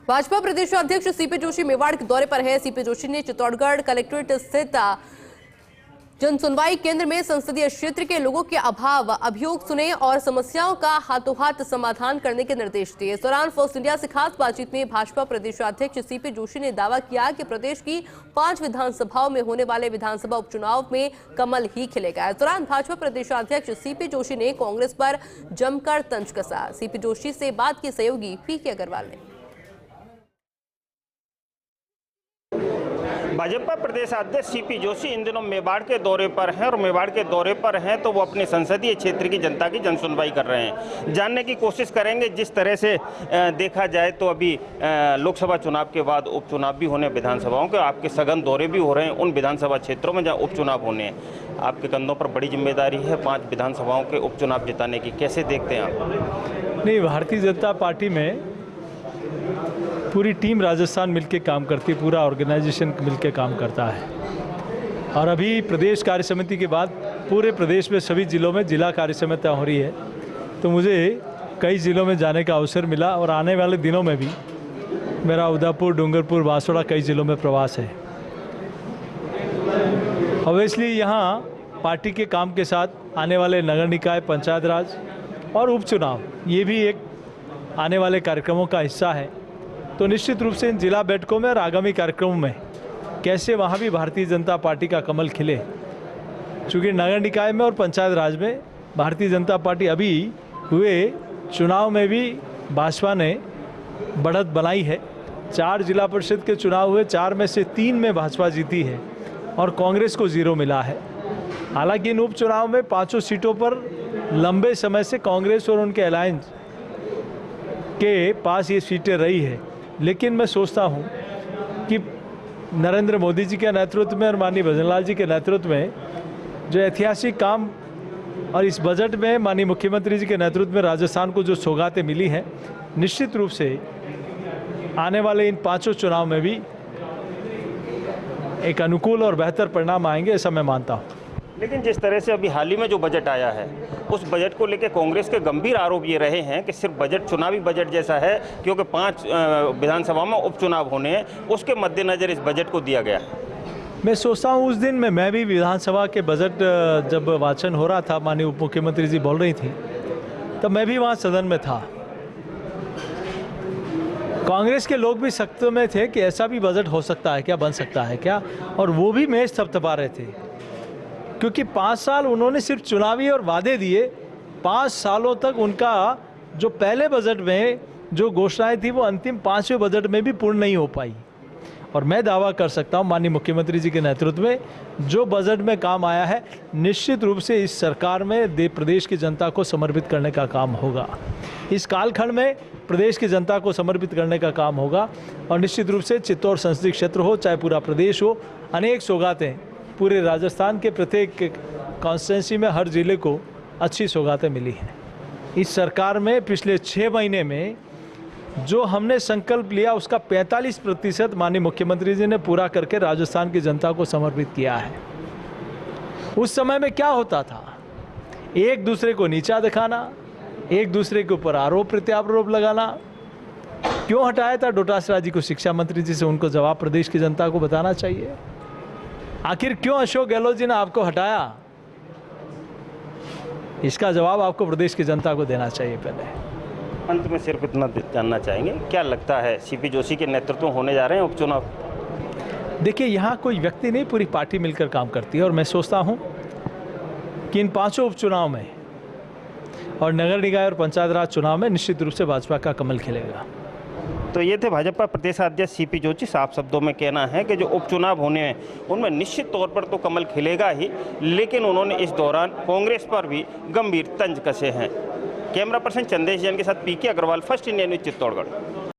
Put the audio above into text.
भाजपा प्रदेशाध्यक्ष सीपी जोशी मेवाड़ के दौरे पर है। सीपी जोशी ने चित्तौड़गढ़ कलेक्ट्रेट स्थित जन सुनवाई केंद्र में संसदीय क्षेत्र के लोगों के अभियोग सुने और समस्याओं का हाथों हाथ समाधान करने के निर्देश दिए। इस दौरान फर्स्ट इंडिया से खास बातचीत में भाजपा प्रदेशाध्यक्ष सीपी जोशी ने दावा किया कि प्रदेश की 5 विधानसभाओं में होने वाले विधानसभा उपचुनाव में कमल ही खिलेगा। इस दौरान भाजपा प्रदेशाध्यक्ष सीपी जोशी ने कांग्रेस पर जमकर तंज कसा। सीपी जोशी से बात की सहयोगी पीके अग्रवाल ने। भाजपा प्रदेश अध्यक्ष सीपी जोशी इन दिनों मेवाड़ के दौरे पर हैं और मेवाड़ के दौरे पर हैं तो वो अपने संसदीय क्षेत्र की जनता की जनसुनवाई कर रहे हैं। जानने की कोशिश करेंगे जिस तरह से देखा जाए तो अभी लोकसभा चुनाव के बाद उपचुनाव भी होने विधानसभाओं के, आपके सघन दौरे भी हो रहे हैं उन विधानसभा क्षेत्रों में जहाँ उपचुनाव होने हैं। आपके कंधों पर बड़ी जिम्मेदारी है 5 विधानसभाओं के उपचुनाव जिताने की, कैसे देखते हैं आप? नहीं, भारतीय जनता पार्टी में पूरी टीम राजस्थान मिलके काम करती है, पूरा ऑर्गेनाइजेशन मिलके काम करता है। और अभी प्रदेश कार्य समिति के बाद पूरे प्रदेश में सभी जिलों में जिला कार्य समितियाँ हो रही है, तो मुझे कई जिलों में जाने का अवसर मिला और आने वाले दिनों में भी मेरा उदयपुर, डूंगरपुर, बांसवाड़ा कई जिलों में प्रवास है। ऑब्वियसली यहाँ पार्टी के काम के साथ आने वाले नगर निकाय, पंचायत राज और उपचुनाव ये भी एक आने वाले कार्यक्रमों का हिस्सा है। तो निश्चित रूप से इन जिला बैठकों में और आगामी कार्यक्रमों में कैसे वहाँ भी भारतीय जनता पार्टी का कमल खिले, चूँकि नगर निकाय में और पंचायत राज में भारतीय जनता पार्टी अभी हुए चुनाव में भी भाजपा ने बढ़त बनाई है। 4 जिला परिषद के चुनाव हुए, 4 में से 3 में भाजपा जीती है और कांग्रेस को 0 मिला है। हालांकि इन उपचुनाव में 5 सीटों पर लंबे समय से कांग्रेस और उनके अलायंस के पास ये सीटें रही है, लेकिन मैं सोचता हूँ कि नरेंद्र मोदी जी के नेतृत्व में और माननीय भजनलाल जी के नेतृत्व में जो ऐतिहासिक काम और इस बजट में माननीय मुख्यमंत्री जी के नेतृत्व में राजस्थान को जो सौगातें मिली हैं, निश्चित रूप से आने वाले इन 5 चुनाव में भी एक अनुकूल और बेहतर परिणाम आएंगे, ऐसा मैं मानता हूँ। लेकिन जिस तरह से अभी हाल ही में जो बजट आया है उस बजट को लेकर कांग्रेस के गंभीर आरोप ये रहे हैं कि सिर्फ बजट चुनावी बजट जैसा है, क्योंकि 5 विधानसभा में उपचुनाव होने हैं, उसके मद्देनजर इस बजट को दिया गया। मैं सोचता हूँ उस दिन में मैं भी विधानसभा के बजट जब वाचन हो रहा था, माननीय उप मुख्यमंत्री जी बोल रही थी, तब मैं भी वहाँ सदन में था। कांग्रेस के लोग भी सख्त में थे कि ऐसा भी बजट हो सकता है क्या, बन सकता है क्या, और वो भी मेज थपथपा रहे थे, क्योंकि 5 साल उन्होंने सिर्फ चुनावी और वादे दिए। 5 सालों तक उनका जो पहले बजट में जो घोषणाएं थी वो अंतिम 5वें बजट में भी पूर्ण नहीं हो पाई। और मैं दावा कर सकता हूं माननीय मुख्यमंत्री जी के नेतृत्व में जो बजट में काम आया है, निश्चित रूप से इस सरकार में प्रदेश की जनता को समर्पित करने का काम होगा। इस कालखंड में प्रदेश की जनता को समर्पित करने का काम होगा और निश्चित रूप से चित्तौड़ संसदीय क्षेत्र हो चाहे पूरा प्रदेश हो, अनेक सौगातें पूरे राजस्थान के प्रत्येक कॉन्स्टिट्यूंसी में हर जिले को अच्छी सौगातें मिली हैं। इस सरकार में पिछले 6 महीने में जो हमने संकल्प लिया उसका 45% माननीय मुख्यमंत्री जी ने पूरा करके राजस्थान की जनता को समर्पित किया है। उस समय में क्या होता था, एक दूसरे को नीचा दिखाना, एक दूसरे के ऊपर आरोप प्रत्यारोप लगाना। क्यों हटाया था डोटासरा जी को शिक्षा मंत्री जी से, उनको जवाब प्रदेश की जनता को बताना चाहिए। आखिर क्यों अशोक गहलोत जी ने आपको हटाया, इसका जवाब आपको प्रदेश की जनता को देना चाहिए। पहले अंत में सिर्फ इतना जानना चाहेंगे, क्या लगता है सीपी जोशी के नेतृत्व में होने जा रहे हैं उपचुनाव? देखिए, यहाँ कोई व्यक्ति नहीं, पूरी पार्टी मिलकर काम करती है और मैं सोचता हूँ कि इन 5 उपचुनाव में और नगर निकाय और पंचायत राज चुनाव में निश्चित रूप से भाजपा का कमल खिलेगा। तो ये थे भाजपा प्रदेशाध्यक्ष सीपी जोशी। साफ शब्दों में कहना है कि जो उपचुनाव होने हैं उनमें निश्चित तौर पर तो कमल खिलेगा ही, लेकिन उन्होंने इस दौरान कांग्रेस पर भी गंभीर तंज कसे हैं। कैमरा पर्सन चंदेश जैन के साथ PK Agarwal, First India News, Chittorgarh.